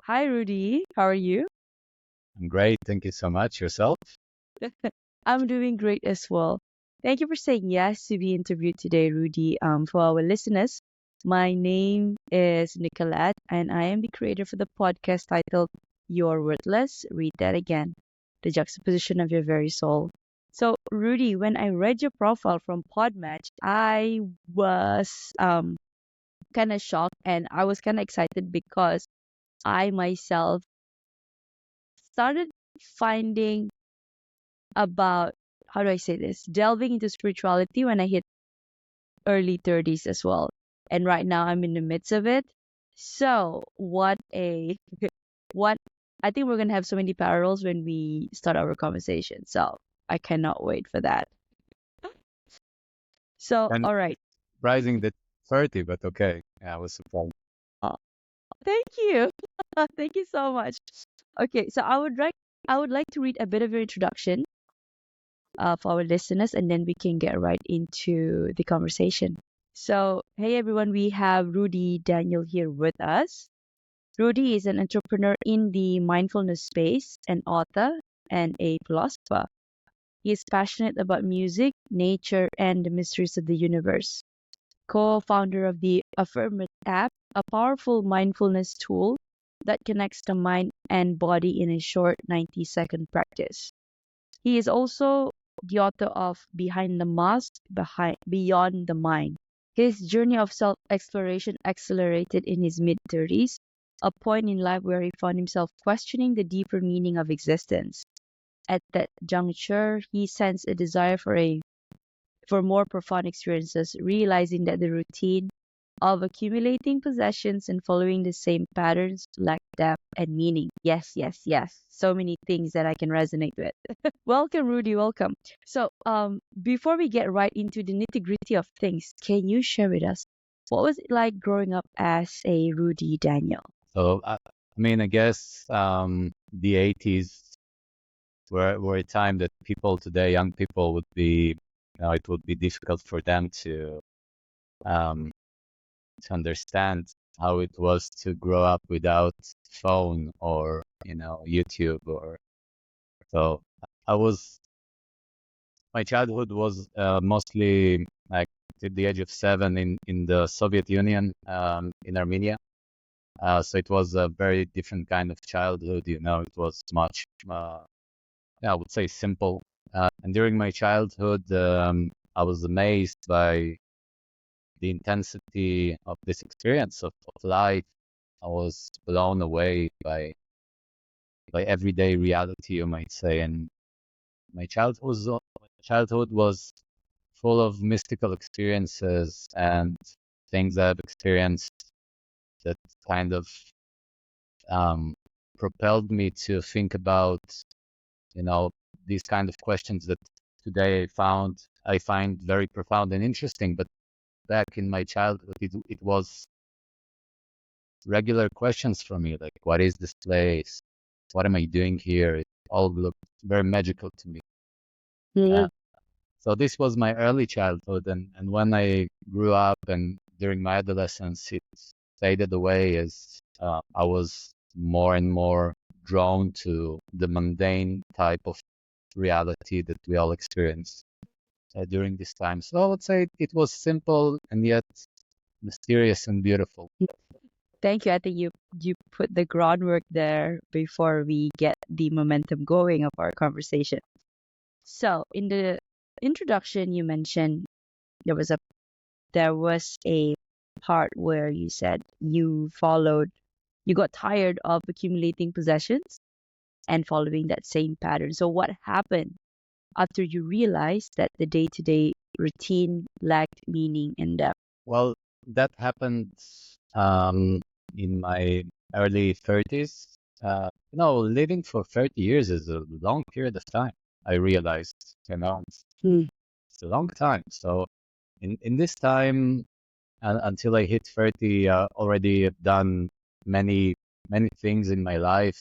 Hi, Rudy. How are you? I'm great. Thank you so much. Yourself? I'm doing great as well. Thank you for saying yes to be interviewed today, Rudy. For our listeners, my name is Nicolette, and I am the creator for the podcast titled You're Worthless. Read that again. The juxtaposition of your very soul. So, Rudy, when I read your profile from Podmatch, I was kind of shocked and I was kind of excited because I myself started finding about how do I say this? Delving into spirituality when I hit early 30s as well. And right now I'm in the midst of it. So, what a what I think we're going to have so many parallels when we start our conversation. So, I cannot wait for that. So, And all right. surprising that 30, but okay. Yeah, I was surprised. Uh, Thank you. Thank you so much. Okay, so I would like to read a bit of your introduction for our listeners, and then we can get right into the conversation. So, hey everyone, we have Rudy Daniel here with us. Rudy is an entrepreneur in the mindfulness space, an author, and a philosopher. He is passionate about music, nature, and the mysteries of the universe. Co founder of the Affirmate app, a powerful mindfulness tool that connects the mind and body in a short 90-second practice. He is also the author of Behind the Mask, Beyond the Mind. His journey of self exploration accelerated in his mid-30s, a point in life where he found himself questioning the deeper meaning of existence. At that juncture, he sensed a desire for more profound experiences, realizing that the routine of accumulating possessions and following the same patterns lacked depth and meaning. Yes, yes, yes. So many things that I can resonate with. Welcome, Rudy. Welcome. So, before we get right into the nitty-gritty of things, can you share with us what was it like growing up as a Rudy Daniel? So, I guess the 80s were a time that people today, young people, would be, it would be difficult for them um, to understand how it was to grow up without phone or, YouTube or so. I was My childhood was mostly like till the age of 7 in the Soviet Union, in Armenia. So it was a very different kind of childhood. It was much, yeah, I would say simple. And during my childhood, I was amazed by the intensity of this experience of life. I was blown away by everyday reality, you might say. And my childhood was full of mystical experiences and things I've experienced that kind of um, propelled me to think about, you know, these kind of questions that today I find very profound and interesting. But back in my childhood, it was regular questions for me, like, what is this place? What am I doing here? It all looked very magical to me. Mm. Uh, So this was my early childhood, and when I grew up and during my adolescence, it faded away as I was more and more drawn to the mundane type of reality that we all experience during this time. So I would say it was simple and yet mysterious and beautiful. Thank you. I think you put the groundwork there before we get the momentum going of our conversation. So, in the introduction, you mentioned there was a there was a part where you said you got tired of accumulating possessions and following that same pattern. So, what happened after you realized that the day-to-day routine lacked meaning and depth? Well, that happened in my early 30s. Living for 30 years is a long period of time. I realized, Hmm. it's a long time. So in this time, until I hit 30, already have done many, many things in my life,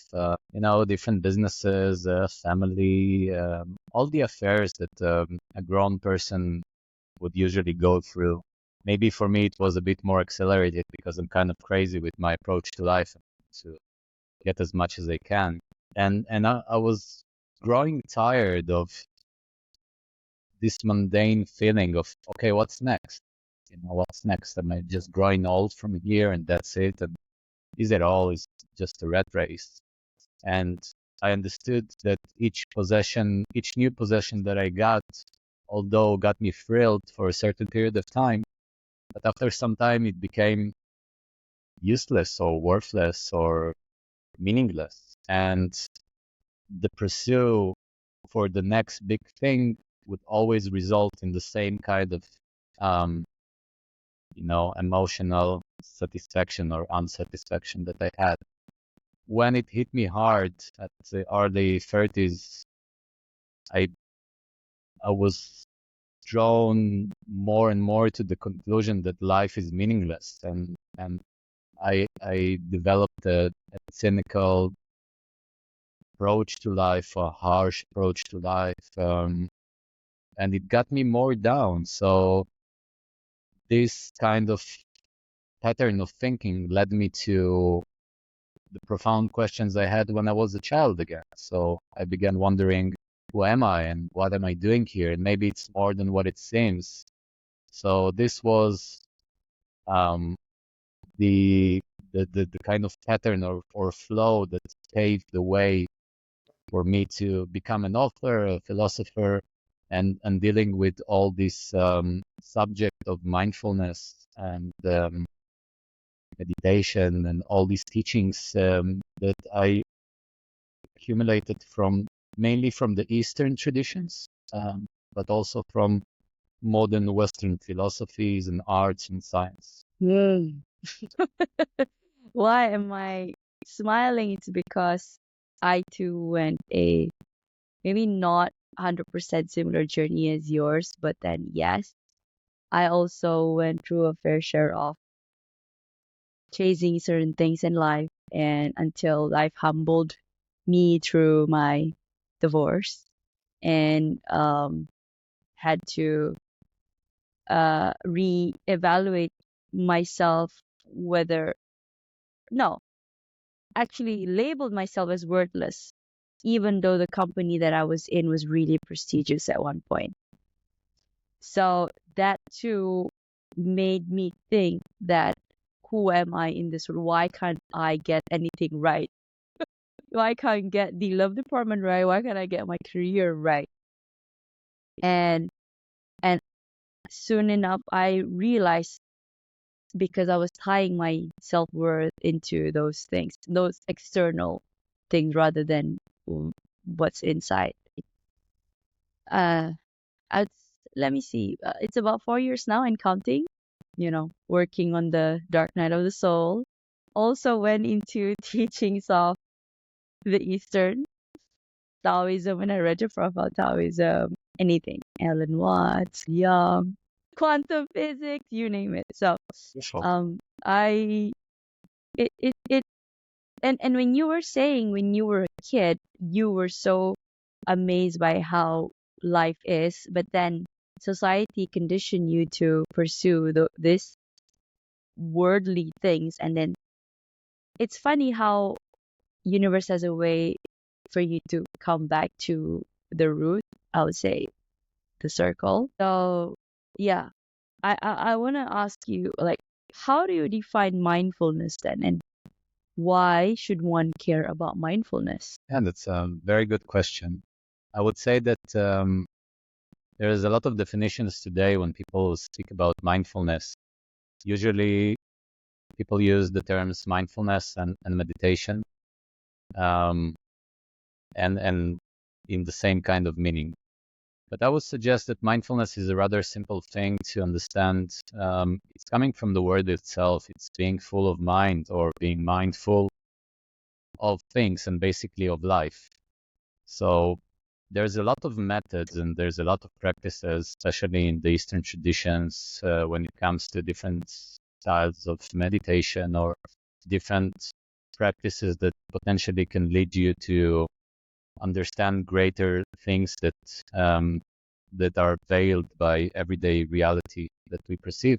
different businesses, family, all the affairs that a grown person would usually go through. Maybe for me, it was a bit more accelerated because I'm kind of crazy with my approach to life, to get as much as I can. And I was growing tired of this mundane feeling of, okay, what's next? What's next? Am I just growing old from here and that's it? And is it all? Is just a rat race? And I understood that each new possession that I got, although got me thrilled for a certain period of time, but after some time it became useless or worthless or meaningless. And the pursuit for the next big thing would always result in the same kind of, um, emotional satisfaction or unsatisfaction that I had. When it hit me hard at the early 30s, I I was drawn more and more to the conclusion that life is meaningless, and I developed a cynical approach to life, a harsh approach to life, and it got me more down. So this kind of pattern of thinking led me to the profound questions I had when I was a child again. So I began wondering, who am I and what am I doing here? And maybe it's more than what it seems. So this was um, the kind of pattern or flow that paved the way for me to become an author, a philosopher, and dealing with all this subject of mindfulness and meditation and all these teachings that I accumulated from mainly from the Eastern traditions, but also from modern Western philosophies and arts and science. Hmm. Why am I smiling? It's because I too went a maybe not 100% similar journey as yours, but then yes, I also went through a fair share of chasing certain things in life, and until life humbled me through my divorce and had to re-evaluate myself, whether no, actually labeled myself as worthless, even though the company that I was in was really prestigious at one point. So that too made me think that, who am I in this world? Why can't I get anything right? Why can't I get the love department right? Why can't I get my career right? And and soon enough I realized, because I was tying my self-worth into those things, those external things rather than what's inside. Uh, I'd, Let me see. It's about 4 years now and counting, working on the dark night of the soul. Also went into teachings of the Eastern Taoism, and I read your profile Taoism, anything, Ellen Watts, Young, quantum physics, you name it. So, Beautiful. I it and when you were saying when you were a kid, you were so amazed by how life is, but then society conditioned you to pursue this worldly things, and then it's funny how universe has a way for you to come back to the root, I would say, the circle. So yeah, I want to ask you, like, how do you define mindfulness then, and why should one care about mindfulness? Yeah, that's a very good question. I would say that there is a lot of definitions today when people speak about mindfulness. Usually, people use the terms mindfulness and meditation, um, and in the same kind of meaning. But I would suggest that mindfulness is a rather simple thing to understand. It's coming from the word itself. It's being full of mind or being mindful of things and basically of life. So there's a lot of methods and there's a lot of practices, especially in the Eastern traditions, when it comes to different styles of meditation or different practices that potentially can lead you to understand greater things that are veiled by everyday reality that we perceive.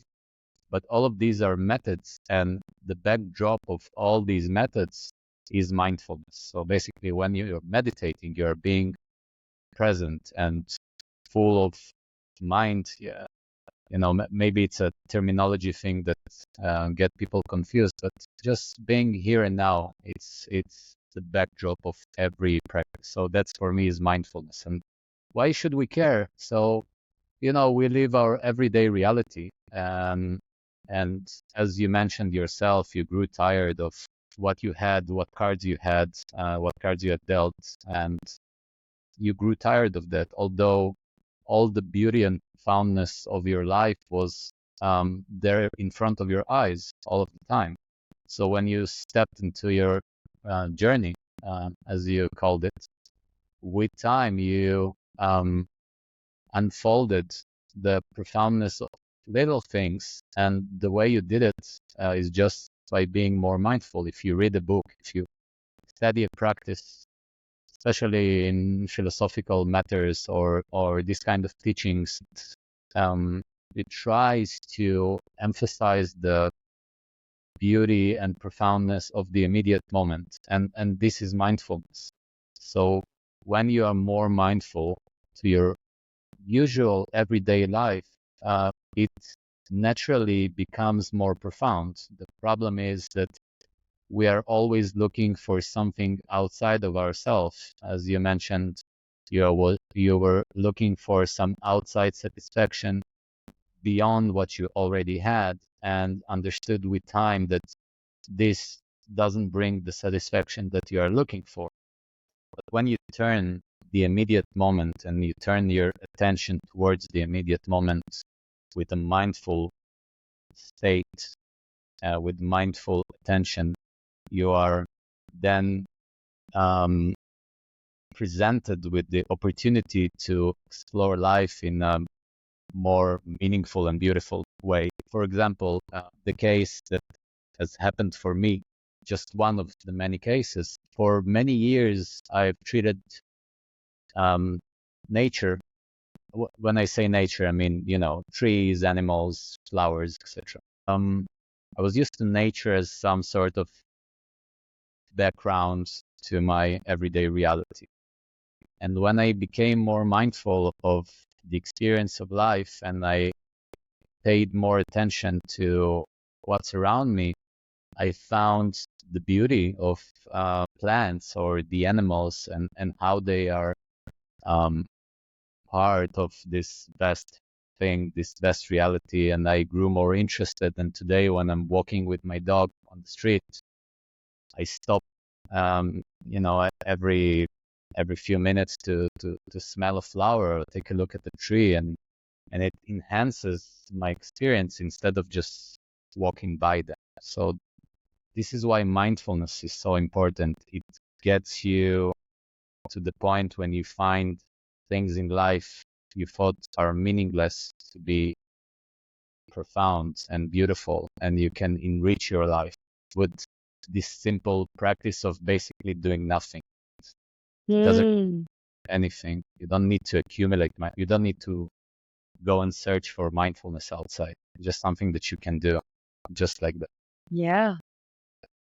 But all of these are methods, and the backdrop of all these methods is mindfulness. So basically, when you're meditating, you're being present and full of mind. Yeah, maybe it's a terminology thing that get people confused, but just being here and now, it's the backdrop of every practice. So that's for me is mindfulness. And why should we care? So, we live our everyday reality. And as you mentioned yourself, you grew tired of what you had, what cards you had, what cards you had dealt, and you grew tired of that, although all the beauty and foundness of your life was there in front of your eyes all of the time. So when you stepped into your journey, as you called it, with time you unfolded the profoundness of little things, and the way you did it is just by being more mindful. If you read a book, if you study a practice, especially in philosophical matters or this kind of teachings, it tries to emphasize the beauty and profoundness of the immediate moment, and this is mindfulness. So when you are more mindful to your usual everyday life, it naturally becomes more profound. The problem is that we are always looking for something outside of ourselves. As you mentioned, you were looking for some outside satisfaction beyond what you already had, and understood with time that this doesn't bring the satisfaction that you are looking for. But when you turn the immediate moment and you turn your attention towards the immediate moment with a mindful state, with mindful attention, you are then presented with the opportunity to explore life in a more meaningful and beautiful way. For example, the case that has happened for me, just one of the many cases. For many years, I've treated nature. When I say nature, I mean, trees, animals, flowers, etc. I was used to nature as some sort of background to my everyday reality. And when I became more mindful of the experience of life and I paid more attention to what's around me, I found the beauty of plants or the animals, and how they are um, part of this vast thing, this vast reality. And I grew more interested. And today, when I'm walking with my dog on the street, I stop, every few minutes to smell a flower or take a look at the tree, and it enhances my experience instead of just walking by them. So this is why mindfulness is so important. It gets you to the point when you find things in life you thought are meaningless to be profound and beautiful, and you can enrich your life with this simple practice of basically doing nothing. It doesn't Hmm. anything. You don't need to accumulate. You don't need to go and search for mindfulness outside. It's just something that you can do, just like that. Yeah,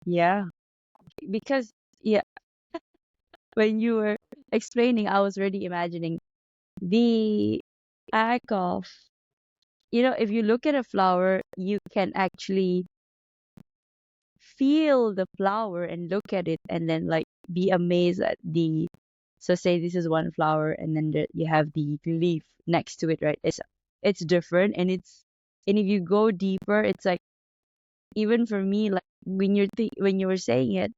yeah. Because yeah, when you were explaining, I was already imagining the act of, if you look at a flower, you can actually feel the flower and look at it and then like be amazed at so say this is one flower and then you have the leaf next to it, right? It's different, and if you go deeper, it's like, even for me, like when you were saying it,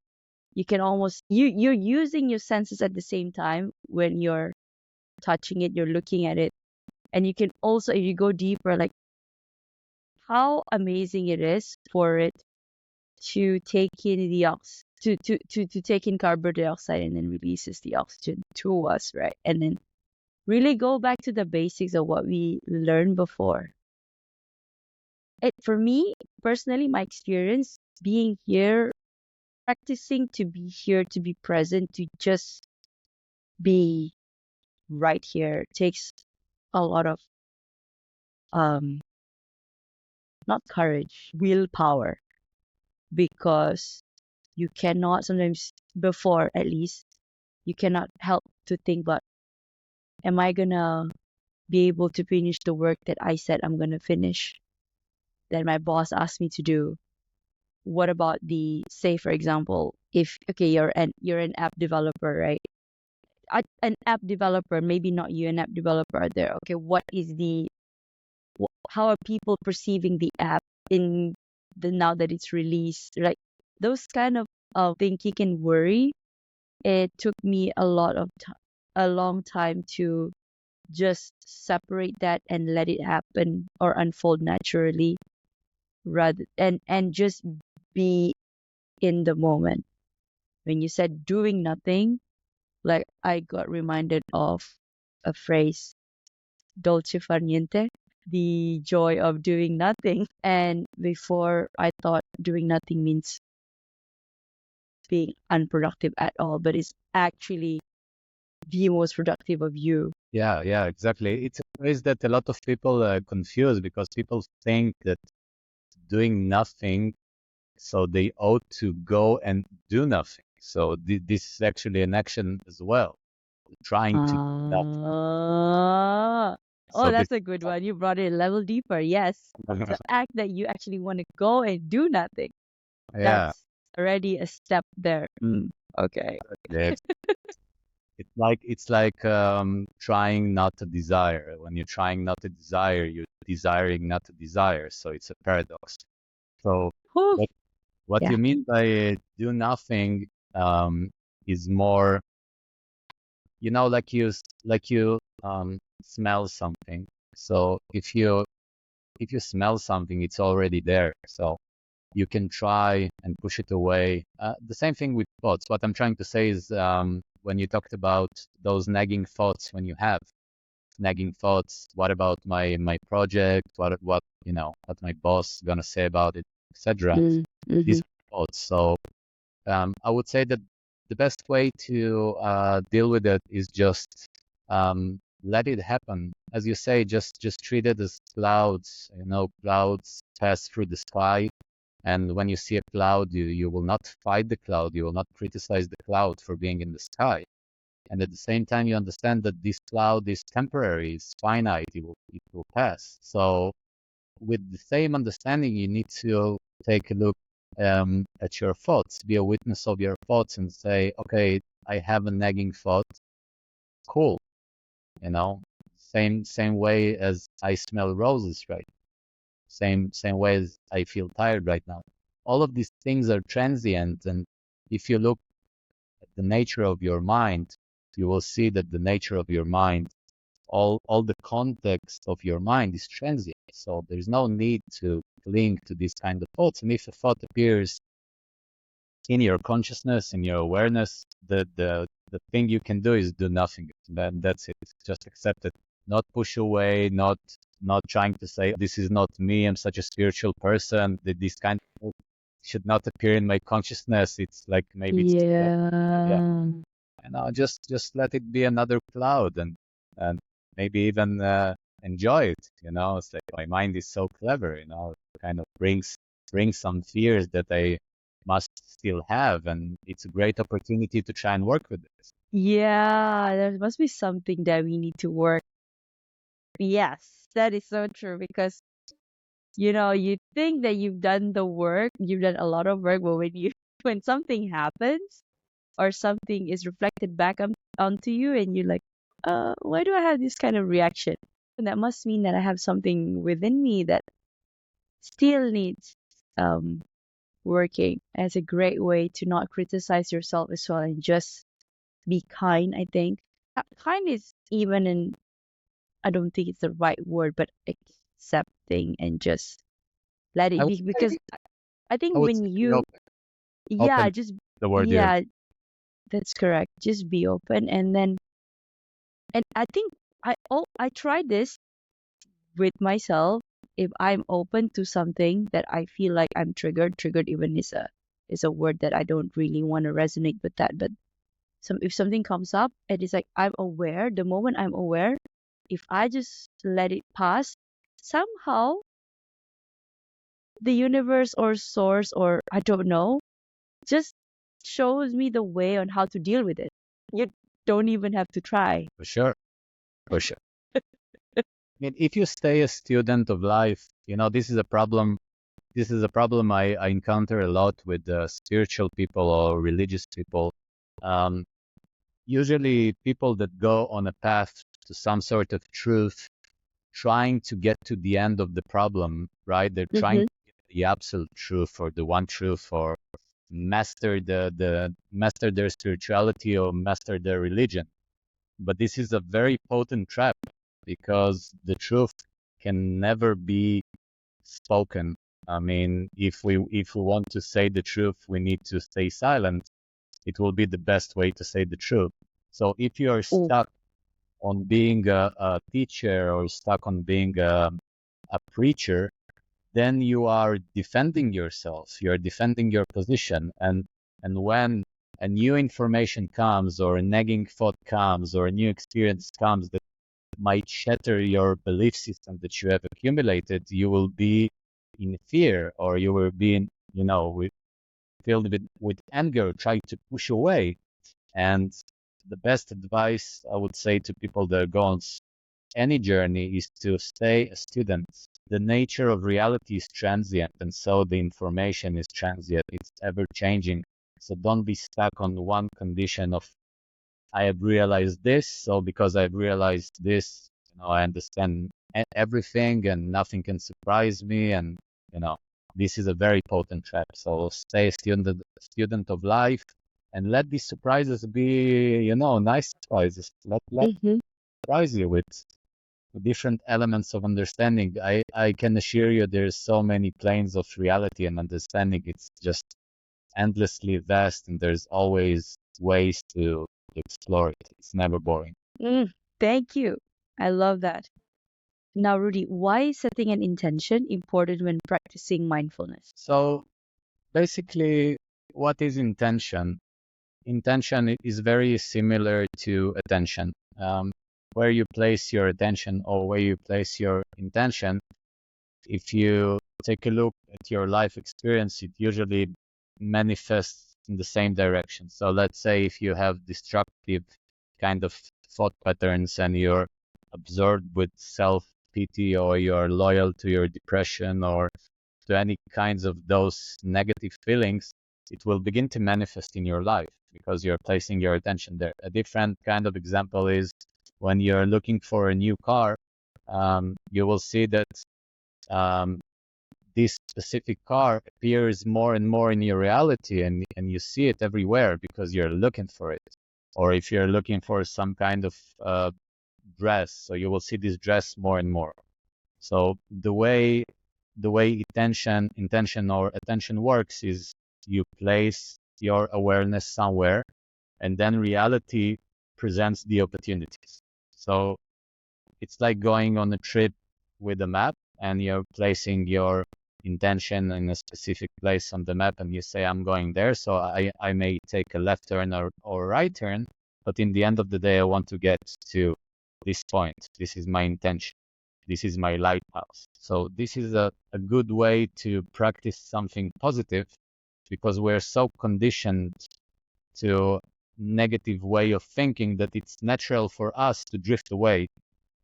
you can almost you're using your senses at the same time when you're touching it, you're looking at it, and you can also, if you go deeper, like how amazing it is for it to take in to take in carbon dioxide and then releases the oxygen to us, right? And then really go back to the basics of what we learned before. It, for me personally, my experience being here, practicing to be here, to be present, to just be right here takes a lot of um not courage, willpower, because you cannot sometimes, before at least, you cannot help to think about, am I gonna be able to finish the work that I said I'm gonna finish, that my boss asked me to do? What about the, say for example, if okay, you're an app developer, right? An app developer, maybe not you, an app developer out there. Okay, what is the how are people perceiving the app in the now that it's released, right? Those kind of thinking and worry. It took me a long time to just separate that and let it happen or unfold naturally, rather and just be in the moment. When you said doing nothing, like I got reminded of a phrase, dolce far niente, the joy of doing nothing. And before, I thought doing nothing means being unproductive at all, but it's actually the most productive of you. Yeah, yeah, exactly. It's a phrase that a lot of people confuse because people think that doing nothing, so they ought to go and do nothing. So this is actually an action as well, trying to do nothing. Ah, oh, So that's a good one. You brought it a level deeper. Yes. The act that you actually want to go and do nothing, yeah, that's already a step there. Okay. it's it's like trying not to desire. When you're trying not to desire, you're desiring not to desire. So it's a paradox. So Whew. what Yeah. you mean by do nothing is more, like you smell something. So if you smell something, it's already there. So you can try and push it away. The same thing with thoughts. What I'm trying to say is when you talked about those nagging thoughts, when you have nagging thoughts, what about my project? What my boss gonna say about it, etc. Mm-hmm. These thoughts. So I would say that the best way to deal with it is just let it happen. As you say, just treat it as clouds. Clouds pass through the sky, and when you see a cloud, you will not fight the cloud. You will not criticize the cloud for being in the sky. And at the same time, you understand that this cloud is temporary, it's finite, it will pass. So with the same understanding, you need to take a look at your thoughts, be a witness of your thoughts and say, okay, I have a nagging thought. Cool. You know, same way as I smell roses, right? Same way as I feel tired right now. All of these things are transient, and if you look at the nature of your mind, you will see that the nature of your mind, all the context of your mind is transient. So there's no need to cling to these kind of thoughts. And if a thought appears in your consciousness, in your awareness, the thing you can do is do nothing. Then that's it. Just accept it. Not push away, not trying to say this is not me, I'm such a spiritual person, that this kind of thought should not appear in my consciousness. It's like maybe it's too late. Yeah. Yeah. And I'll just let it be another cloud and maybe even enjoy it. It's like my mind is so clever. It kind of brings some fears that I must still have, and it's a great opportunity to try and work with this. Yeah, there must be something that we need to work. Yes, that is so true because you think that you've done the work, you've done a lot of work, but when you when something happens or something is reflected back onto you and you're like, why do I have this kind of reaction? And that must mean that I have something within me that still needs um working. As a great way to not criticize yourself as well and just be kind, I think. Kind is even in, I don't think it's the right word, but accepting and just let I it would be. say, Because I I think would when say be you, open. yeah, Open just, the word here. yeah, that's correct. Just be open. And I think I tried this with myself. If I'm open to something that I feel like I'm triggered even is a word that I don't really want to resonate with that. But if something comes up and it's like I'm aware, the moment I'm aware, if I just let it pass, somehow the universe or source or I don't know just shows me the way on how to deal with it. You don't even have to try. For sure, for sure. I mean, if you stay a student of life, this is a problem. This is a problem I encounter a lot with spiritual people or religious people. Um, Usually, people that go on a path to some sort of truth, trying to get to the end of the problem, right? They're trying Mm-hmm. to get the absolute truth or the one truth or master their spirituality or master their religion. But this is a very potent trap because the truth can never be spoken. I mean, if we want to say the truth, we need to stay silent. It will be the best way to say the truth. So if you are Oh. stuck on being a teacher or stuck on being a preacher, then you are defending yourself. You're defending your position. And when a new information comes or a nagging thought comes or a new experience comes that might shatter your belief system that you have accumulated, you will be in fear or you will be in, filled with anger, trying to push away. And the best advice I would say to people that go on any journey is to stay a student. The nature of reality is transient, and so the information is transient. It's ever changing. So don't be stuck on one condition of I have realized this, so because I've realized this, I understand everything and nothing can surprise me. And, you know, this is a very potent trap. So stay a student of life and let these surprises be, nice surprises. Let Mm-hmm. surprise you with different elements of understanding. I can assure you there's so many planes of reality and understanding. It's just endlessly vast and there's always ways to explore it. It's never boring. Thank you. I love that. Now, Rudy, why is setting an intention important when practicing mindfulness? So basically, what is intention? Intention is very similar to attention. Where you place your attention or where you place your intention, if you take a look at your life experience, it usually manifests in the same direction. So let's say if you have destructive kind of thought patterns and you're absorbed with self-pity or you're loyal to your depression or to any kinds of those negative feelings, it will begin to manifest in your life because you're placing your attention there. A different kind of example is when you're looking for a new car, you will see that um, this specific car appears more and more in your reality and you see it everywhere because you're looking for it. Or if you're looking for some kind of dress, so you will see this dress more and more. So the way intention or attention works is you place your awareness somewhere and then reality presents the opportunities. So it's like going on a trip with a map and you're placing your intention in a specific place on the map and you say, I'm going there. So I may take a left turn or right turn, but in the end of the day, I want to get to this point. This is my intention. This is my lighthouse. So this is a good way to practice something positive because we're so conditioned to negative way of thinking that it's natural for us to drift away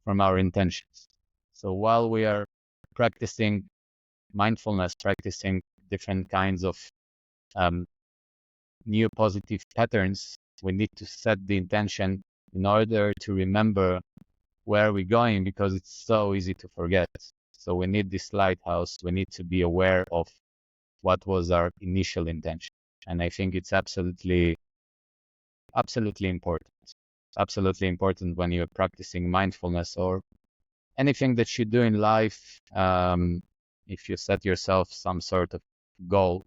from our intentions. So while we are practicing mindfulness, practicing different kinds of um, new positive patterns, we need to set the intention in order to remember where we're going because it's so easy to forget. So we need this lighthouse. We need to be aware of what was our initial intention. And I think it's absolutely important. Absolutely important when you're practicing mindfulness or anything that you do in life. If you set yourself some sort of goal,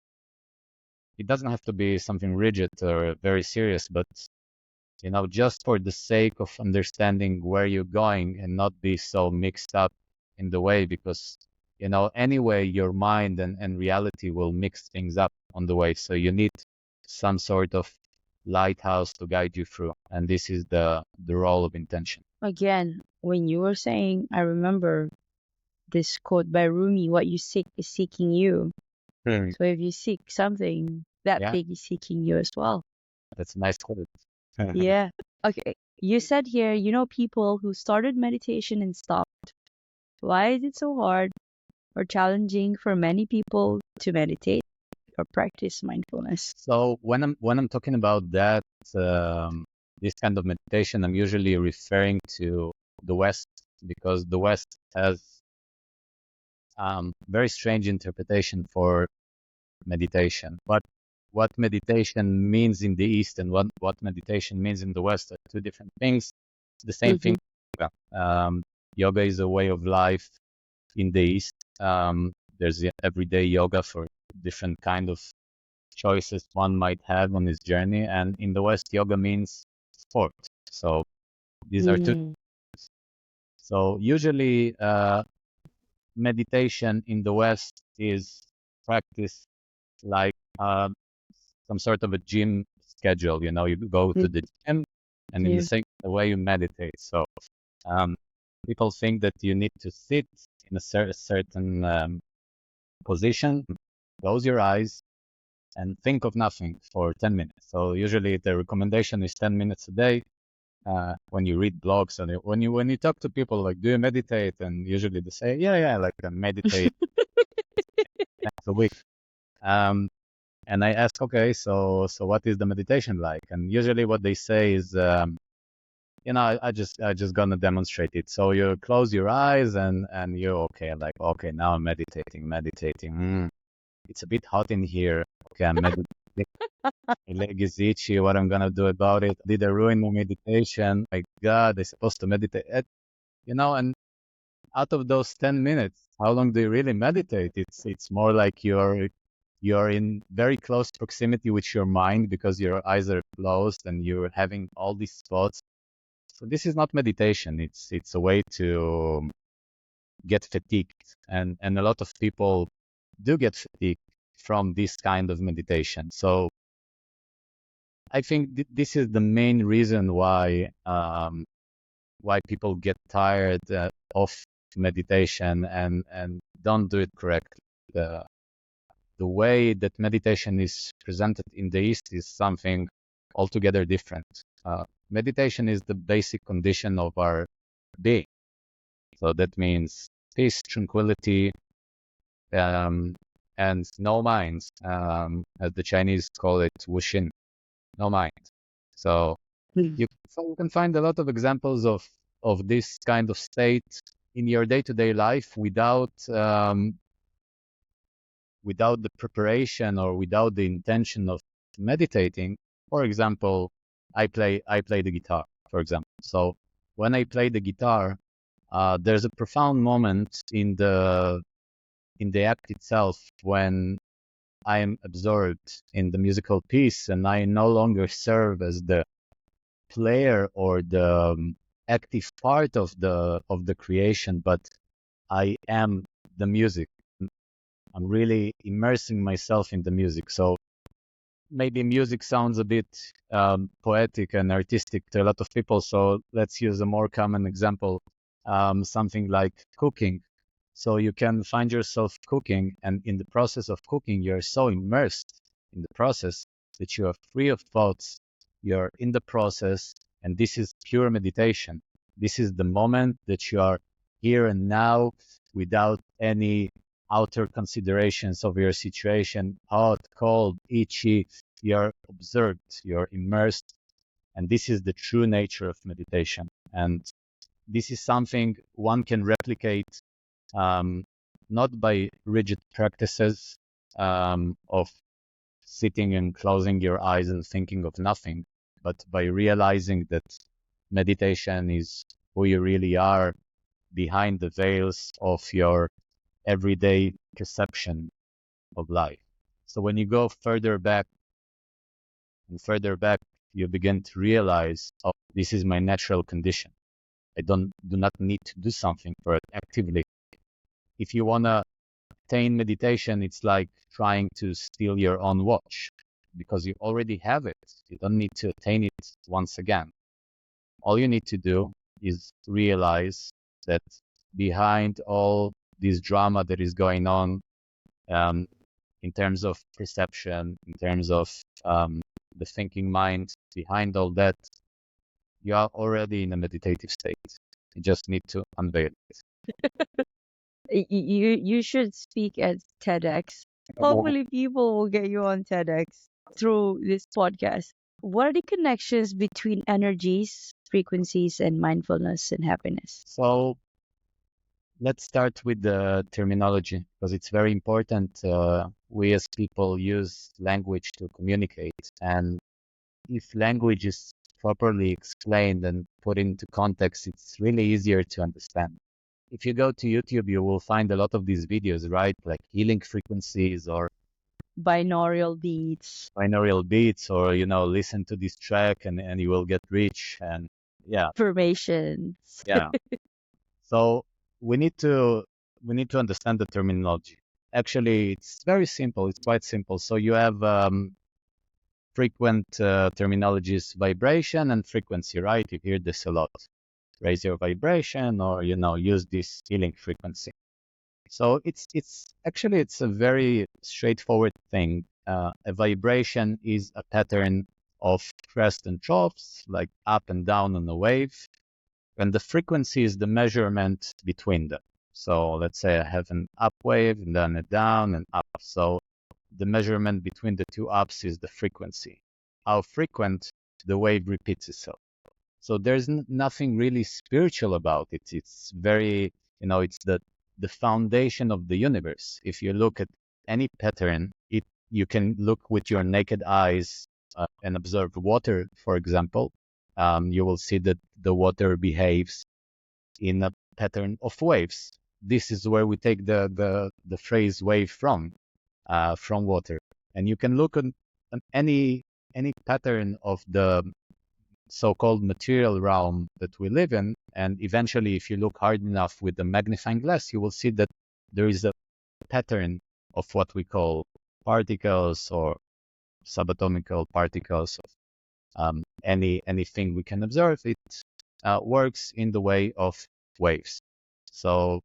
it doesn't have to be something rigid or very serious, but just for the sake of understanding where you're going and not be so mixed up in the way, because anyway your mind and reality will mix things up on the way. So you need some sort of lighthouse to guide you through, and this is the role of intention. Again, when you were saying, I remember this quote by Rumi, what you seek is seeking you. Hmm. So if you seek something, that Yeah, thing is seeking you as well. that's a nice quote. Yeah. Okay. You said here, people who started meditation and stopped. Why is it so hard or challenging for many people to meditate or practice mindfulness? So when I'm talking about that, this kind of meditation, I'm usually referring to the West, because the West has very strange interpretation for meditation. What meditation means in the East and what meditation means in the West are two different things. The same thing. Mm-hmm. Yoga is a way of life in the East. There's the everyday yoga for different kind of choices one might have on his journey, and in the West, yoga means sport. So these are two. Mm-hmm. So usually, meditation in the West is practiced like some sort of a gym schedule. You go to the gym, and in the Yeah. same way you meditate. So um, people think that you need to sit in a certain position, close your eyes, and think of nothing for 10 minutes. So usually the recommendation is 10 minutes a day. When you read blogs and when you talk to people, like, do you meditate? And usually they say, yeah, like I meditate once a week. Um, and I ask, okay, so what is the meditation like? And usually what they say is, I just gonna demonstrate it. So you close your eyes and you're okay, like, okay, now I'm meditating. It's a bit hot in here. Okay, I'm meditating. My leg is itchy. What I'm gonna do about it? Did I ruin my meditation? My God, I'm supposed to meditate. And out of those 10 minutes, how long do you really meditate? It's more like you're in very close proximity with your mind because your eyes are closed and you're having all these thoughts. So this is not meditation. It's a way to get fatigued, and a lot of people do get fatigued from this kind of meditation. So I think this is the main reason why people get tired of meditation and don't do it correctly. The way that meditation is presented in the East is something altogether different. Meditation is the basic condition of our being. So that means peace, tranquility, um, and no mind, as the Chinese call it, wushin, no mind. So you can find a lot of examples of this kind of state in your day-to-day life without the preparation or without the intention of meditating. For example, I play the guitar, for example. So when I play the guitar, there's a profound moment in the act itself when I am absorbed in the musical piece and I no longer serve as the player or the active part of the creation, but I am the music. I'm really immersing myself in the music. So maybe music sounds a bit poetic and artistic to a lot of people. So let's use a more common example, something like cooking. So you can find yourself cooking, and in the process of cooking, you're so immersed in the process that you are free of thoughts. You're in the process, and this is pure meditation. This is the moment that you are here and now without any outer considerations of your situation, hot, cold, itchy. You're observed, you're immersed, and this is the true nature of meditation. And this is something one can replicate, um, not by rigid practices of sitting and closing your eyes and thinking of nothing, but by realizing that meditation is who you really are behind the veils of your everyday perception of life. So when you go further back and further back, you begin to realize, oh, this is my natural condition. I do not need to do something for it actively. If you want to attain meditation, it's like trying to steal your own watch because you already have it. You don't need to attain it once again. All you need to do is realize that behind all this drama that is going on, um, in terms of perception, in terms of the thinking mind behind all that, you are already in a meditative state. You just need to unveil it. You should speak at TEDx. Well, Hopefully, people will get you on TEDx through this podcast. What are the connections between energies, frequencies, and mindfulness and happiness? so let's start with the terminology because it's very important. We as people use language to communicate, and if language is properly explained and put into context, it's really easier to understand. If you go to YouTube, you will find a lot of these videos, right? Like healing frequencies or Binaural beats. binaural beats, or listen to this track and you will get rich. And yeah, Affirmations. yeah. So we need to understand the terminology. Actually, it's very simple. It's quite simple. So you have frequent terminologies, vibration and frequency, right? You hear this a lot. Raise your vibration, or use this healing frequency. So it's a very straightforward thing. A vibration is a pattern of crest and troughs, like up and down on a wave, and the frequency is the measurement between them. So let's say I have an up wave and then a down and up. So the measurement between the two ups is the frequency. How frequent the wave repeats itself. So there's nothing really spiritual about it. It's very, it's the foundation of the universe. If you look at any pattern, you can look with your naked eyes and observe water, for example. You will see that the water behaves in a pattern of waves. This is where we take the phrase wave from water. And you can look at any pattern of the so-called material realm that we live in, and eventually, if you look hard enough with the magnifying glass, you will see that there is a pattern of what we call particles or subatomical particles of anything we can observe. It works in the way of waves. So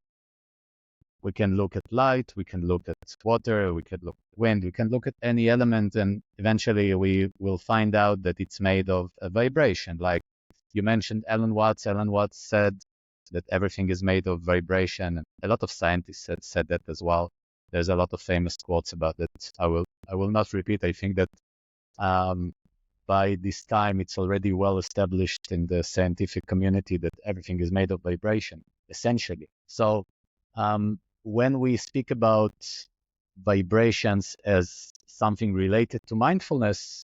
we can look at light, we can look at water, we can look at wind, we can look at any element, and eventually we will find out that it's made of a vibration. Like you mentioned Alan Watts. Alan Watts said that everything is made of vibration, and a lot of scientists said that as well. There's a lot of famous quotes about it. I will not repeat. I think that by this time it's already well established in the scientific community that everything is made of vibration, essentially. So when we speak about vibrations as something related to mindfulness,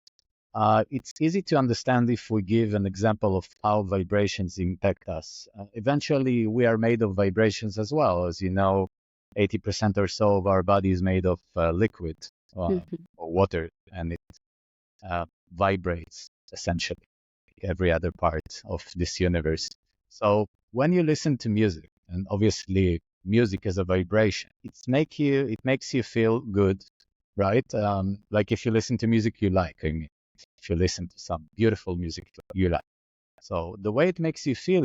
it's easy to understand if we give an example of how vibrations impact us. Eventually, we are made of vibrations as well. As you know, 80% or so of our body is made of liquid or water, and it vibrates essentially like every other part of this universe. So when you listen to music, and obviously music is a vibration, it makes you feel good, right? Like if you listen to music you like, I mean, if you listen to some beautiful music you like. So the way it makes you feel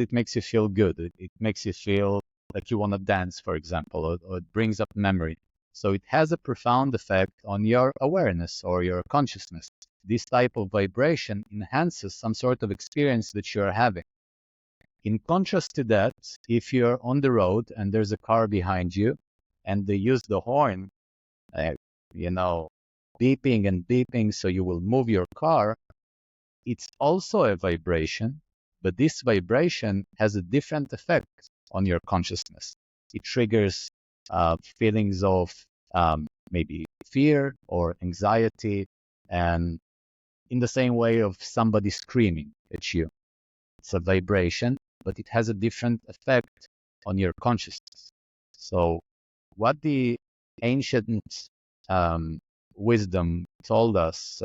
good. It makes you feel like you want to dance, for example, or it brings up memory. So it has a profound effect on your awareness or your consciousness. This type of vibration enhances some sort of experience that you're having. In contrast to that, if you're on the road and there's a car behind you and they use the horn, uh, beeping and beeping, so you will move your car, it's also a vibration, but this vibration has a different effect on your consciousness. It triggers feelings of maybe fear or anxiety, and in the same way of somebody screaming at you. It's a vibration, but it has a different effect on your consciousness. So what the ancient wisdom told us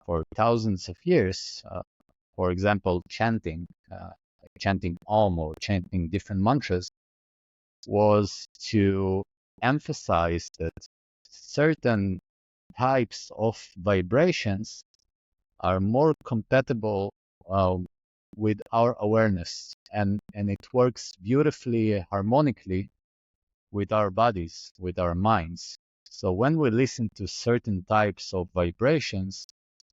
for thousands of years, for example, chanting Om or chanting different mantras, was to emphasize that certain types of vibrations are more compatible with our awareness, and it works beautifully, harmonically with our bodies, with our minds. So when we listen to certain types of vibrations,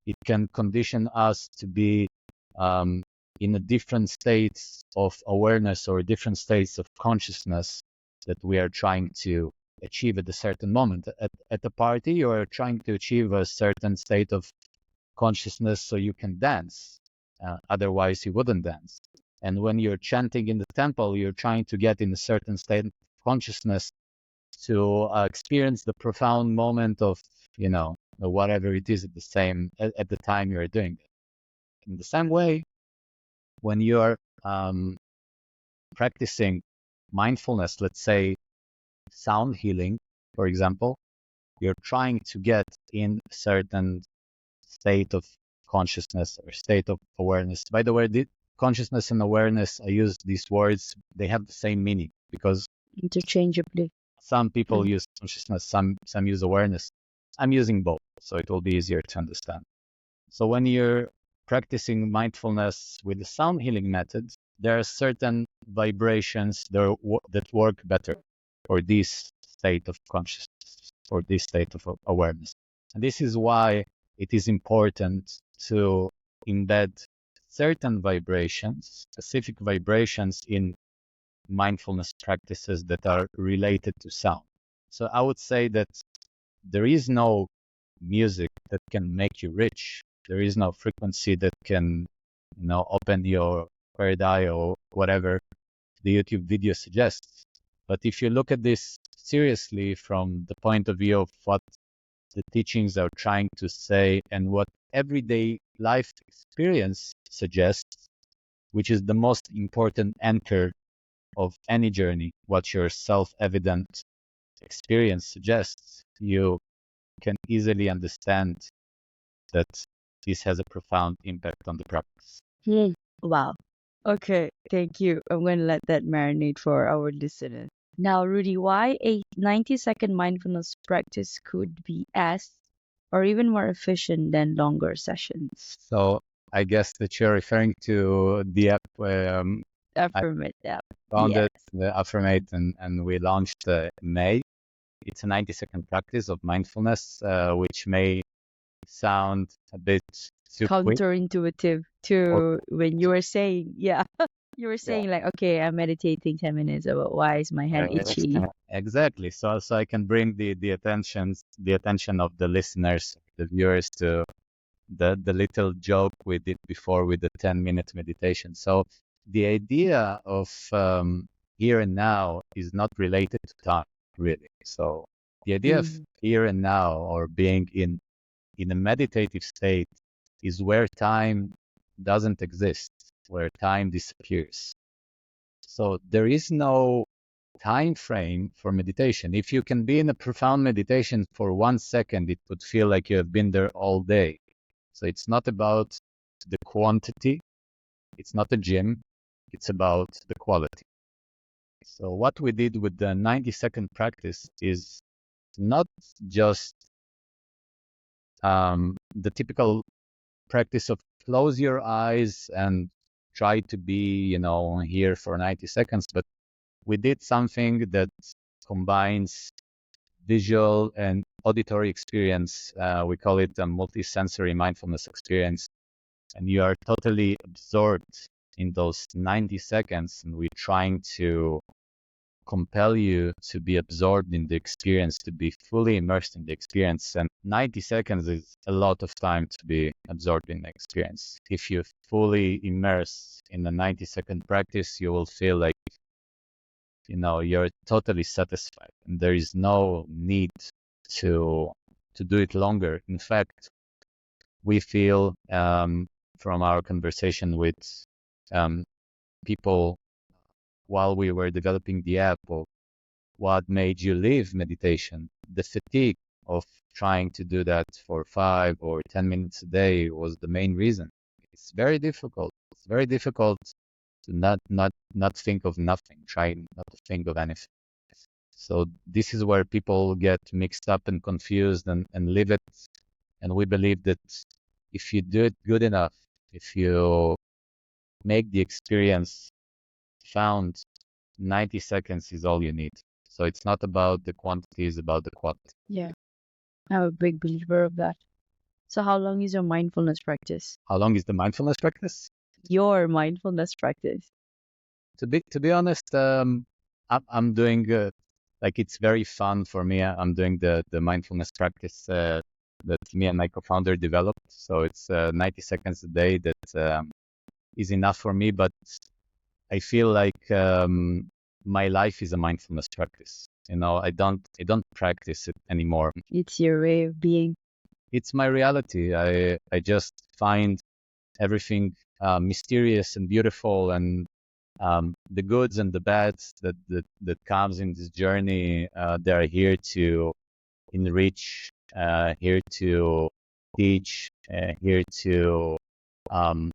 it can condition us to be in a different states of awareness or different states of consciousness that we are trying to achieve at a certain moment. At a party, you are trying to achieve a certain state of consciousness so you can dance. Otherwise, you wouldn't dance. And when you're chanting in the temple, you're trying to get in a certain state of consciousness to experience the profound moment of, whatever it is at the time you're doing it. In the same way, when you're practicing mindfulness, let's say sound healing, for example, you're trying to get in a certain state of consciousness or state of awareness. By the way, the consciousness and awareness, I use these words, they have the same meaning because Interchangeably. some people use consciousness, some use awareness. I'm using both, so it will be easier to understand. So when you're practicing mindfulness with the sound healing method, there are certain vibrations that work better for this state of consciousness, for this state of awareness. And this is why it is important to embed certain vibrations, specific vibrations in mindfulness practices that are related to sound. So I would say that there is no music that can make you rich. There is no frequency that can, open your third eye or whatever the YouTube video suggests. But if you look at this seriously from the point of view of what the teachings are trying to say and what everyday life experience suggests, which is the most important anchor of any journey, what your self-evident experience suggests, you can easily understand that this has a profound impact on the practice. Wow. Okay, thank you. I'm going to let that marinate for our listeners. Now, Rudy, why a 90-second mindfulness practice could be as or even more efficient than longer sessions? So I guess that you're referring to the app Affirmate app. founded Yes. the Affirmate and we launched May. It's a 90-second practice of mindfulness, which may sound a bit too quick. Counterintuitive to when you were saying, yeah, you were Yeah. saying like, okay, I'm meditating 10 minutes, but why is my hand itchy? Exactly. So I can bring the attention of the listeners, the viewers to the little joke we did before with the 10-minute meditation. So the idea of here and now is not related to time, really. So the idea of here and now or being in a meditative state is where time doesn't exist, where time disappears. So there is no time frame for meditation. If you can be in a profound meditation for 1 second, it would feel like you have been there all day. So it's not about the quantity, it's not a gym, it's about the quality. So what we did with the 90-second practice is not just the typical practice of close your eyes and try to be, here for 90 seconds, but we did something that combines visual and auditory experience. We call it a multisensory mindfulness experience. And you are totally absorbed in those 90 seconds. And we're trying to compel you to be absorbed in the experience, to be fully immersed in the experience. And 90 seconds is a lot of time to be absorbed in the experience. If you fully immerse in a 90-second practice, you will feel like, you're totally satisfied. And there is no need to do it longer. In fact, we feel from our conversation with people while we were developing the app of what made you leave meditation, the fatigue of trying to do that for 5 or 10 minutes a day was the main reason. It's very difficult. It's very difficult to not think of nothing, try not to think of anything. So this is where people get mixed up and confused and leave it. And we believe that if you do it good enough, if you make the experience found, 90 seconds is all you need. So it's not about the quantity, it's about the quality. Yeah, I'm a big believer of that. So how long is your mindfulness practice? How long is the mindfulness practice? Your mindfulness practice. To be honest, I'm doing like it's very fun for me. I'm doing the mindfulness practice that me and my co-founder developed. So it's 90 seconds a day that is enough for me. But I feel like my life is a mindfulness practice. I don't practice it anymore. It's your way of being. It's my reality. I just find everything mysterious and beautiful, and the goods and the bads that comes in this journey. They are here to enrich, here to teach, here to um,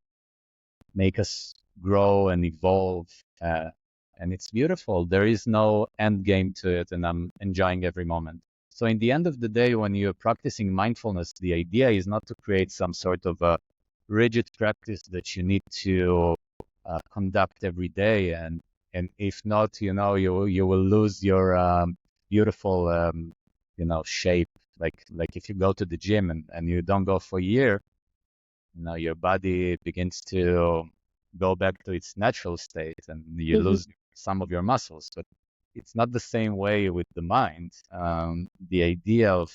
make us grow and evolve. And it's beautiful. There is no end game to it, and I'm enjoying every moment. So, in the end of the day, when you're practicing mindfulness, the idea is not to create some sort of a rigid practice that you need to conduct every day. And if not, you will lose your beautiful shape. Like if you go to the gym and you don't go for a year, your body begins to go back to its natural state and you Mhm. lose some of your muscles. But it's not the same way with the mind. The idea of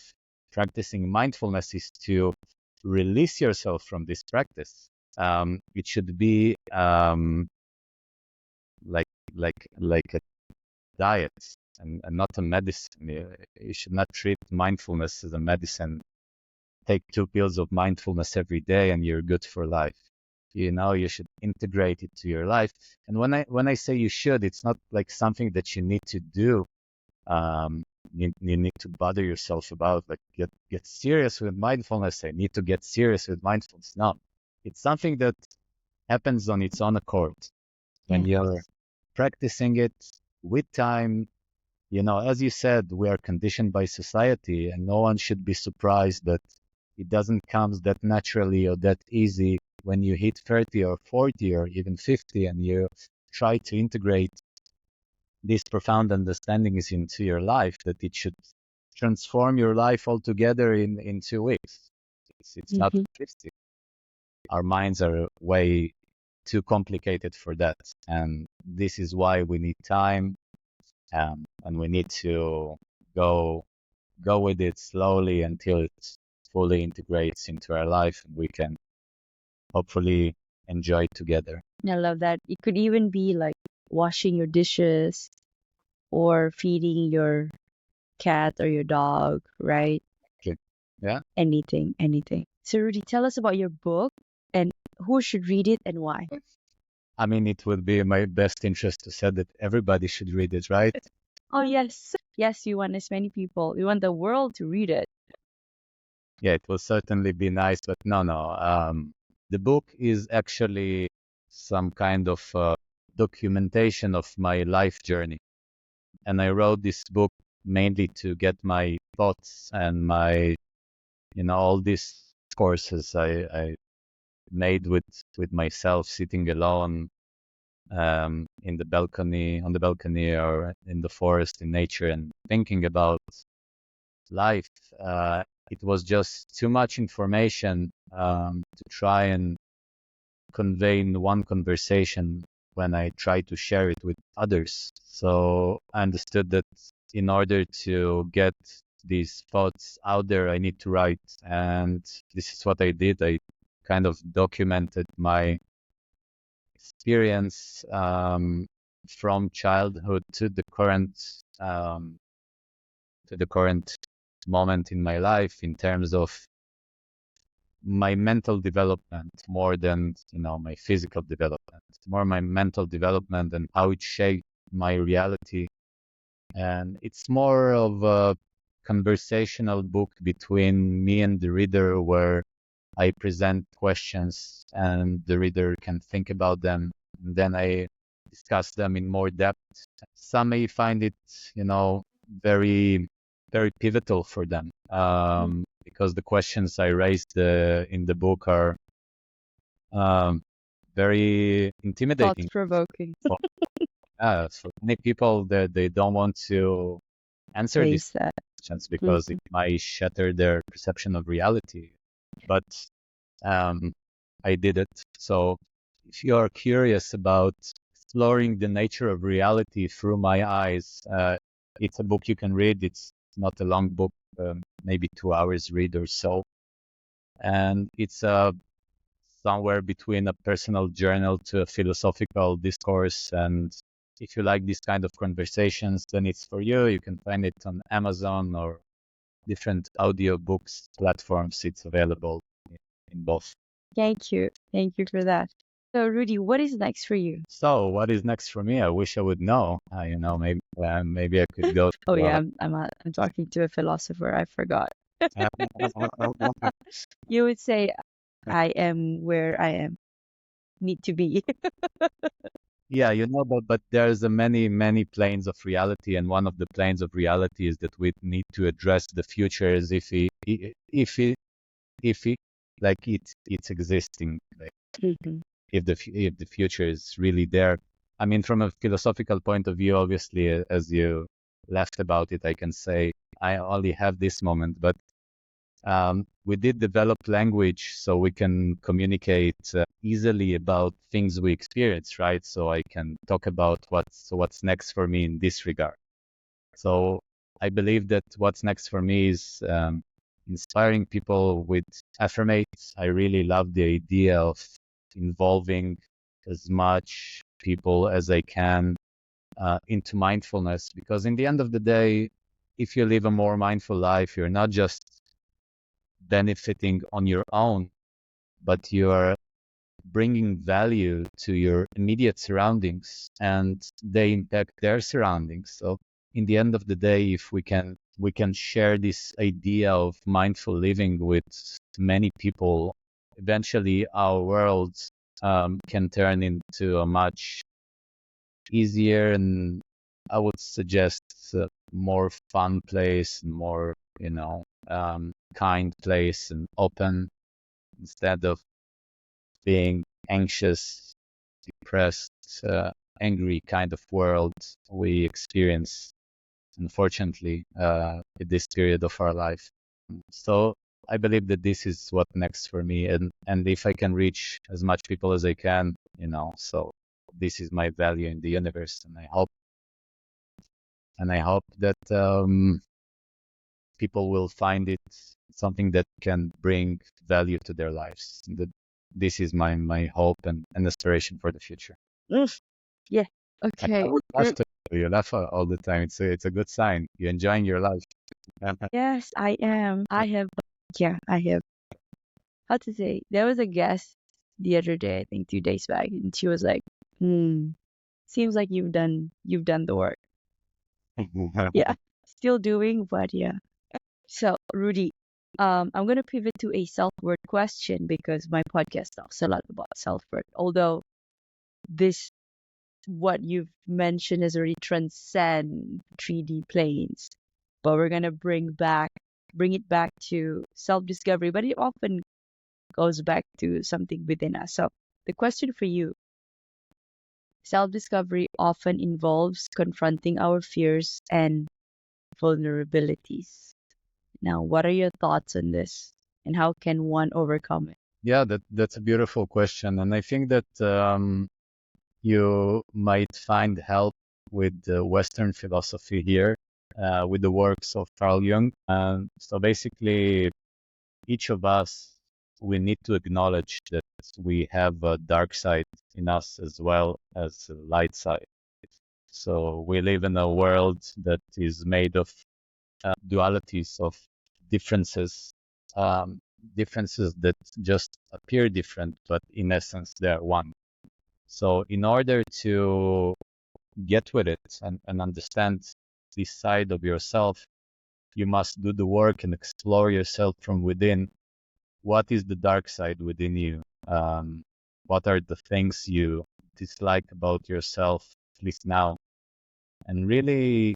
practicing mindfulness is to release yourself from this practice. It should be like like a diet and not a medicine. You should not treat mindfulness as a medicine. Take 2 pills of mindfulness every day and you're good for life. You should integrate it to your life. And when I say you should, it's not like something that you need to do. You need to bother yourself about, like, get serious with mindfulness. I need to get serious with mindfulness. No, it's something that happens on its own accord when you're Yes. practicing it with time. As you said, we are conditioned by society, and no one should be surprised that it doesn't come that naturally or that easy when you hit 30 or 40 or even 50 and you try to integrate these profound understandings into your life, that it should transform your life altogether in 2 weeks. It's not Hmm. 50. Our minds are way too complicated for that. And this is why we need time, and we need to go go with it slowly until it fully integrates into our life and we can hopefully enjoy it together. I love that. It could even be like washing your dishes or feeding your cat or your dog, right? Okay. Yeah. Anything, anything. So, Rudy, tell us about your book and who should read it and why. I mean, it would be in my best interest to say that everybody should read it, right? Oh, yes. Yes, you want as many people. You want the world to read it. Yeah, it will certainly be nice, but no, no. The book is actually some kind of documentation of my life journey. And I wrote this book mainly to get my thoughts and all these courses I made with myself sitting alone in the balcony, on the balcony or in the forest in nature and thinking about life. It was just too much information to try and convey in one conversation when I tried to share it with others. So I understood that in order to get these thoughts out there, I need to write. And this is what I did. I kind of documented my experience from childhood um, to the current moment in my life in terms of my mental development more than my physical development, more my mental development and how it shaped my reality. And it's more of a conversational book between me and the reader where I present questions and the reader can think about them. And then I discuss them in more depth. Some may find it, very, very pivotal for them because the questions I raised in the book are um, very Thought intimidating. provoking. For, For many people, they don't want to answer these Face that. questions because it might shatter their perception of reality. But um, I did it. So if you are curious about exploring the nature of reality through my eyes, it's a book you can read. It's not a long book, maybe 2 hours read or so. And it's somewhere between a personal journal to a philosophical discourse. And if you like these kind of conversations, then it's for you. You can find it on Amazon or different audiobooks platforms. It's available in both. Thank you. Thank you for that. So, Rudy, what is next for you? So what is next for me? I wish I would know. Maybe I could go Oh to. yeah, I'm talking to a philosopher. I forgot. You would say I am where I am need to be. Yeah, but there's a many planes of reality, and one of the planes of reality is that we need to address the future as if it like it's existing. Like Mhm. if the future is really there. I mean, from a philosophical point of view, obviously, as you laughed about it, I can say I only have this moment, but we did develop language so we can communicate easily about things we experience, right? So I can talk about what's next for me in this regard. So I believe that what's next for me is inspiring people with Affirmate. I really love the idea of involving as much people as I can into mindfulness, because in the end of the day, if you live a more mindful life, you're not just benefiting on your own, but you're bringing value to your immediate surroundings and they impact their surroundings. So in the end of the day, if we can share this idea of mindful living with many people, eventually our world can turn into a much easier and I would suggest a more fun place, more kind place and open instead of being anxious, depressed, angry kind of world we experience, unfortunately, at this period of our life. So I believe that this is what next for me, and if I can reach as much people as I can, so this is my value in the universe, and I hope that people will find it something that can bring value to their lives. This is my hope and aspiration for the future. Mm, yeah. I Okay. always laugh to you. You laugh all the time. It's a good sign. You're enjoying your life. Yes, I am. I have. Yeah, I have. How to say? There was a guest the other day, I think 2 days back, and she was like, "Hmm, seems like you've done the work." Yeah, still doing, but yeah. So, Rudy, I'm gonna pivot to a self-worth question because my podcast talks a lot about self-worth. Although this, what you've mentioned, has already transcend 3D planes, but we're gonna bring it back to self-discovery. But it often goes back to something within us. So, the question for you: self-discovery often involves confronting our fears and vulnerabilities. Now, what are your thoughts on this, and how can one overcome it? Yeah, that's a beautiful question, and I think that you might find help with the Western philosophy here, with the works of Carl Jung. So basically, each of us, we need to acknowledge that we have a dark side in us as well as a light side. So we live in a world that is made of dualities of differences, um, differences that just appear different, but in essence they're one. So in order to get with it and understand this side of yourself, you must do the work and explore yourself from within. What is the dark side within you? What are the things you dislike about yourself, at least now? And really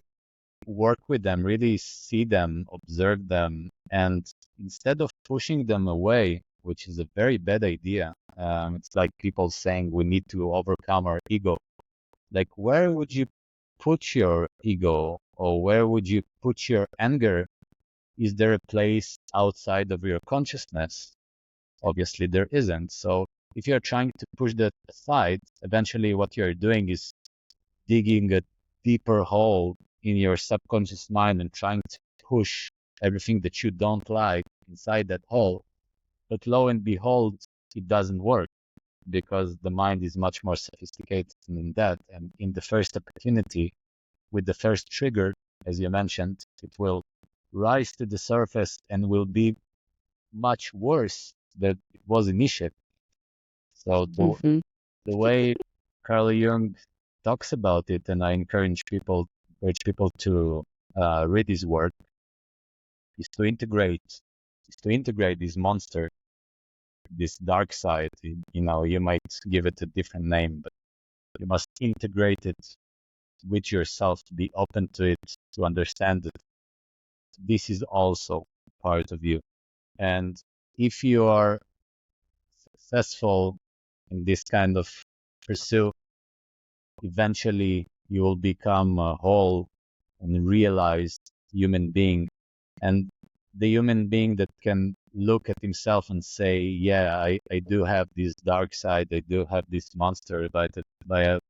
work with them, really see them, observe them, and instead of pushing them away, which is a very bad idea, it's like people saying we need to overcome our ego. Like, where would you put your ego, or where would you put your anger? Is there a place outside of your consciousness? Obviously, there isn't. So if you're trying to push that aside, eventually what you're doing is digging a deeper hole in your subconscious mind and trying to push everything that you don't like inside that hole. But lo and behold, it doesn't work because the mind is much more sophisticated than that. And in the first opportunity, with the first trigger, as you mentioned, it will rise to the surface and will be much worse than it was initially. So Mm-hmm. the way Carl Jung talks about it, and I encourage people to read his work, is to integrate this monster, this dark side. You might give it a different name, but you must integrate it with yourself, to be open to it, to understand that this is also part of you. And if you are successful in this kind of pursuit, eventually you will become a whole and realized human being. And the human being that can look at himself and say, yeah, I do have this dark side, I do have this monster, but I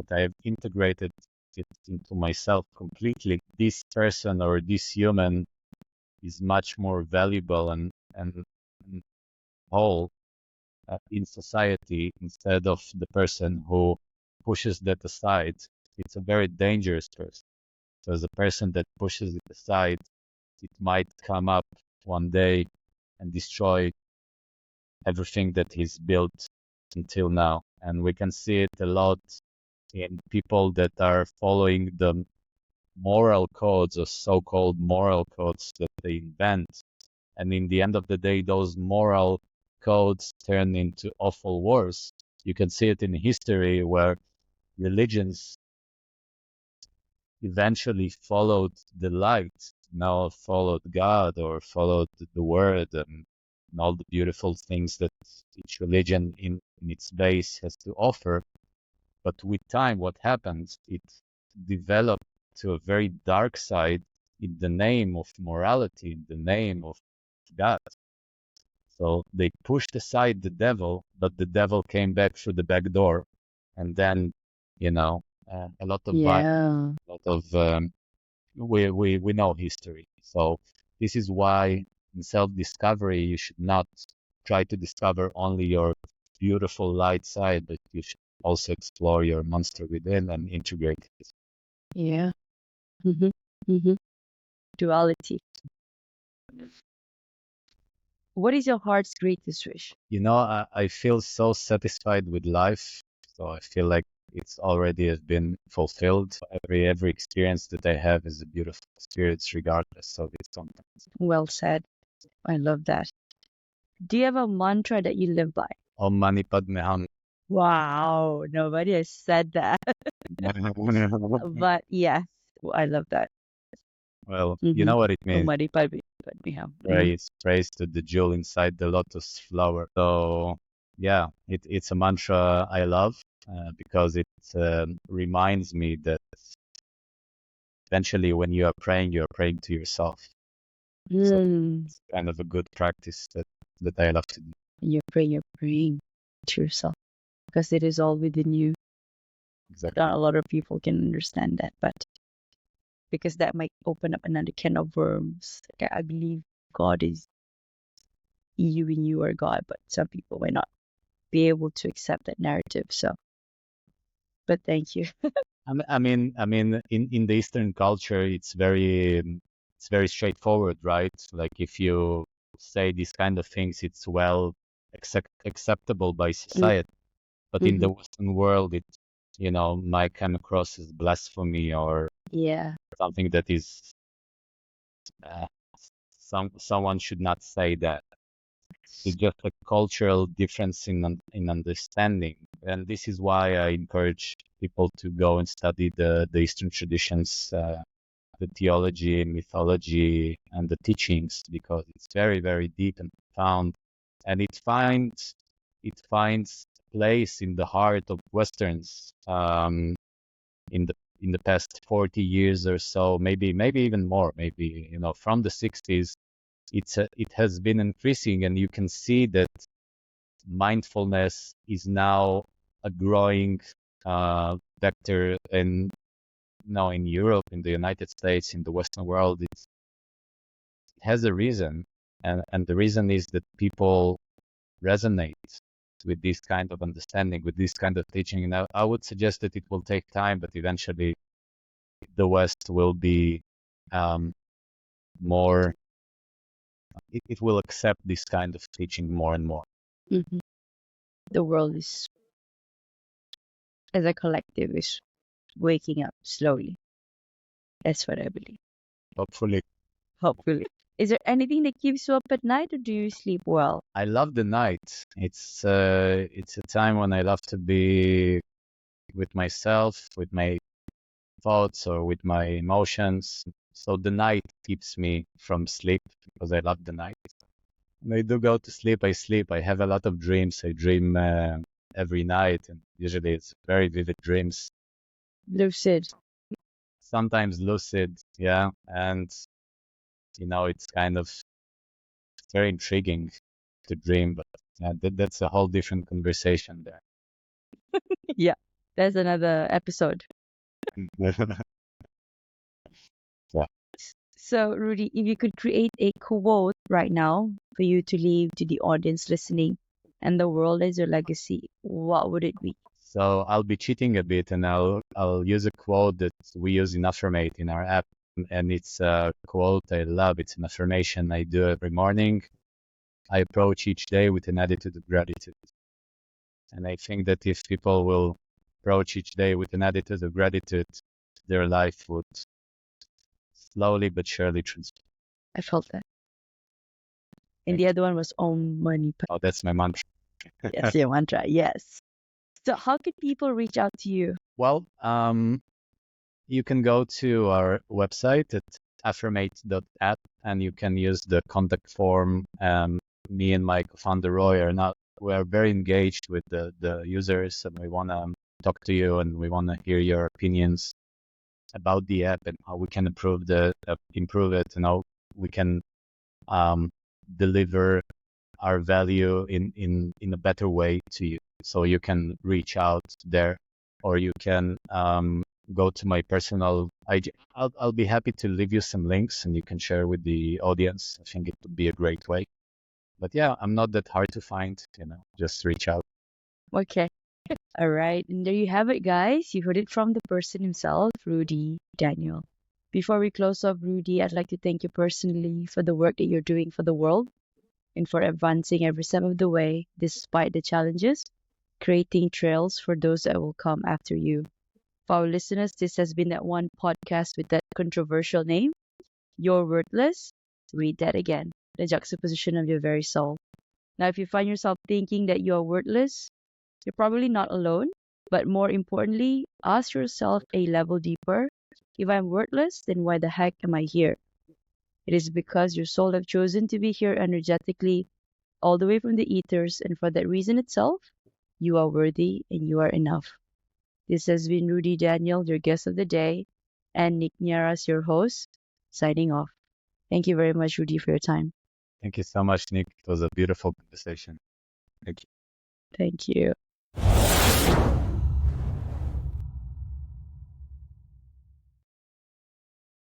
have integrated it into myself completely. This person or this human is much more valuable and whole in society instead of the person who pushes that aside. It's a very dangerous person. So as a person that pushes it aside, it might come up one day and destroy everything that he's built until now. And we can see it a lot in people that are following the moral codes or so-called moral codes that they invent. And in the end of the day, those moral codes turn into awful wars. You can see it in history where religions eventually followed the light, now followed God or followed the word and all the beautiful things that each religion in its base has to offer. But with time, what happens? It developed to a very dark side in the name of morality, in the name of God. So they pushed aside the devil, but the devil came back through the back door, and then, you know, a lot of violence, Yeah. a lot of we know history. So this is why in self-discovery you should not try to discover only your beautiful light side, but you should also explore your monster within and integrate it. Yeah. Mm-hmm. Mm-hmm. Duality. What is your heart's greatest wish? I feel so satisfied with life. So I feel like it's already has been fulfilled. Every experience that I have is a beautiful experience, regardless of its content. Well said. I love that. Do you have a mantra that you live by? Om Mani Padme Hum. Wow, nobody has said that. But yes, I love that. Well, you Mm-hmm. know what it means. Umari palbi padmiham. Praise to the jewel inside the lotus flower. So yeah, it's a mantra I love because it reminds me that eventually when you're praying to yourself. So Mm. it's kind of a good practice that I love to do. You're praying to yourself because it is all within you. Exactly. Not a lot of people can understand that, but because that might open up another can of worms. Like I believe God is you and you are God, but some people might not be able to accept that narrative. So, but thank you. I mean, in the Eastern culture, it's very straightforward, right? Like if you say these kind of things, it's well acceptable by society. But in Mm-hmm. the Western world, it might come across as blasphemy or Yeah. something that is uh, someone should not say that. It's just a cultural difference in understanding, and this is why I encourage people to go and study the Eastern traditions, the theology, mythology, and the teachings, because it's very, very deep and profound, and it finds place in the heart of Westerns. in the past 40 years or so, maybe even more, maybe, from the 60s, it has been increasing, and you can see that mindfulness is now a growing vector in now in Europe, in the United States, in the Western world. It has a reason, and the reason is that people resonate with this kind of understanding, with this kind of teaching. And I would suggest that it will take time, but eventually the West will be more, it will accept this kind of teaching more and more. Mm-hmm. The world is, as a collective, is waking up slowly. That's what I believe. Hopefully. Hopefully. Is there anything that keeps you up at night, or do you sleep well? I love the night. It's a time when I love to be with myself, with my thoughts or with my emotions. So the night keeps me from sleep because I love the night. When I do go to sleep, I sleep. I have a lot of dreams. I dream every night, and usually it's very vivid dreams. Lucid. Sometimes lucid, yeah. And it's kind of very intriguing to dream, but that's a whole different conversation there. Yeah, that's another episode. Yeah. So, Rudy, if you could create a quote right now for you to leave to the audience listening and the world as your legacy, what would it be? So I'll be cheating a bit, and I'll use a quote that we use in Affirmate in our app, and it's a quote I love. It's an affirmation I do every morning. I approach each day with an attitude of gratitude. And I think that if people will approach each day with an attitude of gratitude, their life would slowly but surely transform. I felt that. And Thank the you. other one was Om Mani Padme. Oh, that's my mantra. Yes, your mantra. Yes. So, how could people reach out to you? Well, you can go to our website at affirmate.app, and you can use the contact form. Me and my co-founder Roy we are very engaged with the users, and we want to talk to you, and we want to hear your opinions about the app and how we can improve it, and how we can deliver our value in a better way to you. So you can reach out there, or you can go to my personal IG. I'll be happy to leave you some links, and you can share with the audience. I think it would be a great way. But yeah, I'm not that hard to find, just reach out. Okay. All right. And there you have it, guys. You heard it from the person himself, Rudy Daniel. Before we close off, Rudy, I'd like to thank you personally for the work that you're doing for the world and for advancing every step of the way despite the challenges, creating trails for those that will come after you. For our listeners, this has been that one podcast with that controversial name, You're Worthless. Read that again, the juxtaposition of your very soul. Now, if you find yourself thinking that you are worthless, you're probably not alone. But more importantly, ask yourself a level deeper. If I'm worthless, then why the heck am I here? It is because your soul have chosen to be here energetically, all the way from the ethers, and for that reason itself, you are worthy and you are enough. This has been Rudy Daniel, your guest of the day, and Nick Niaras, your host, signing off. Thank you very much, Rudy, for your time. Thank you so much, Nick. It was a beautiful conversation. Thank you. Thank you.